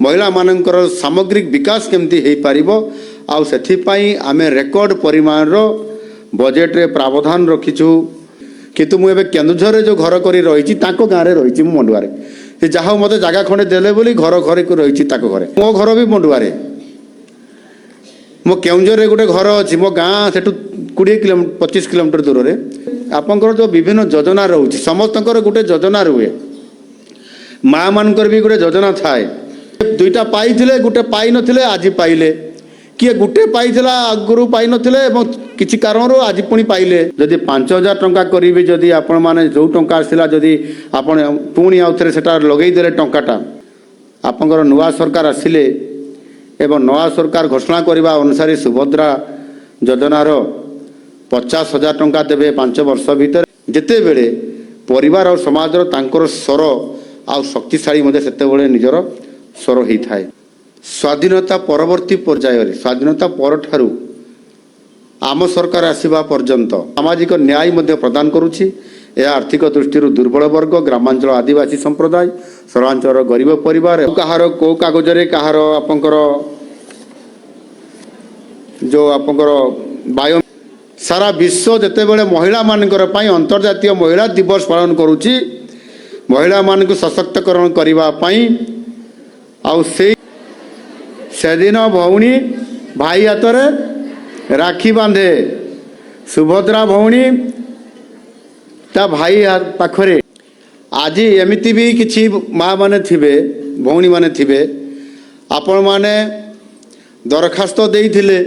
महिला मानकर सामग्रिक विकास केमती हो पारिबो आउ सेथिपाई आमे रेकर्ड परिमाण रो बजेट रे प्रावधान रखिछु। किंतु मुझे केन्दुझर जो घर कर रही गाँव में रही मंडुआरे से जहाँ मत जगह खंडे देले बोली घर घर को रही घरे मो घर भी मंडुआरे मो केन्दुझर गोटे घर अच्छी मो गाँ से 20-25 किलोमीटर दूर में आपंकर जो विभिन्न योजना रोचे समस्त गोटे योजना रुए माँ मानकर भी गोटे योजना थाए दुईटा पाई गोटे पाई नथिले आज पाइले किए गोटे पाइला आगु पाई नथिले किसी कारण आज पुणी पाइले जदि 5,000 टंका करेंगे जदि आपण मैंने जो टंका आसला जदि आपण पुणी आउ थे सेटा लगेदेले टंकाटा आपंकर नुआ सरकार आसिले एवं नवा सरकार घोषणा करने अनुसार सुभद्रा योजनार 50,000 टंका देवे 5 वर्ष भितर जिते बेले परिवार और समाज तांकर स्वर आ शक्तिशाली से निजर स्वर होता है। स्वाधीनता परवर्ती पर्यायर स्वाधीनता पर ठारू आम सरकार आसवा पर्यंत सामाजिक न्याय प्रदान करुछि। यह आर्थिक दृष्टि दुर्बल वर्ग ग्रामांचल आदिवासी संप्रदाय सहरांचल गरीब परिवार कहार को कागज कहार आपंकर जो आपंकर बायो सारा विश्व जिते बड़े महिला मानकर पई अंतर्जातीय महिला दिवस पालन करुछि महिला मान सशक्तिकरण करने से दिन भौणी भाई हाथ में राखी बांधे सुभद्रा भौणी ता भाई पाखरे आज एमती भी किसी माँ माने थिबे भौणी माने थिबे आपण माने दरखास्त देइथिले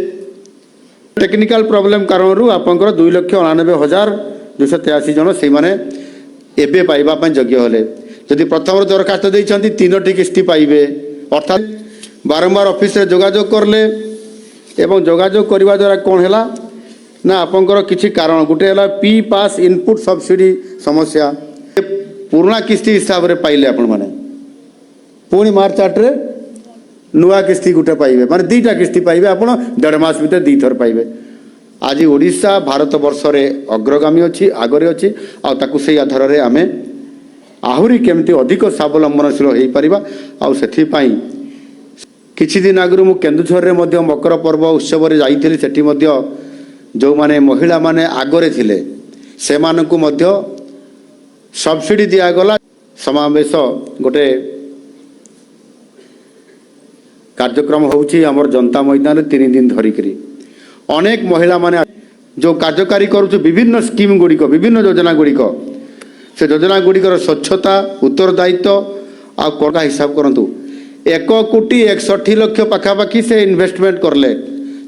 टेक्निकल प्रॉब्लम कारण आपंकर 2,99,283 जन से माने एबे पाइबा योग्य हेले जदि प्रथम दरखास्त देइछंती 3टी किस्ती पाइबे अर्थात बारंबार ऑफिस रे जोगाजोग करले एवं जोगाजोग करने द्वारा कौन है ना आपंकर किसी कारण गोटे है पी पास इनपुट सब्सिडी समस्या पुराना किस्ती हिसाब से पाइले आपण माने पुणी मार्च 8 रे नुआ किस्ती गोटे पाइबे माने 2टा किस्ती पाइबे आपण 1.5 मास भीतर 2 थर पाइबे। आज ओडिशा भारत वर्ष रे अग्रगामी अच्छी आगरे अच्छी आकु से आधार रे आमे आहुरी केमती अधिक स्वावलंबनशील हो पारिबा आ सेथिपाई किछि दिन आगु मु केन्दुझर रे मध्य मकर पर्व उत्सव रे जाइथिली सेठी मध्य जो माने महिला माने आगरे थिले से मानकु मध्य सब्सिडी दिया गला समावेश गोटे कार्यक्रम होउची हमर जनता मैदान 3 दिन धरिकरी अनेक महिला माने जो कार्यकारी करू विभिन्न स्कीम गुड़िक विभिन्न योजना गुड़िक से योजना गुड़िकर स्वच्छता उत्तरदायित्व आ कोटा हिसाब करंतु 1,61,60,00,000 पाखापाखि से इन्वेस्टमेंट करले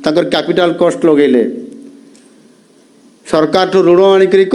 कैपिटाल कॉस्ट लगेले सरकार ऋण आनिक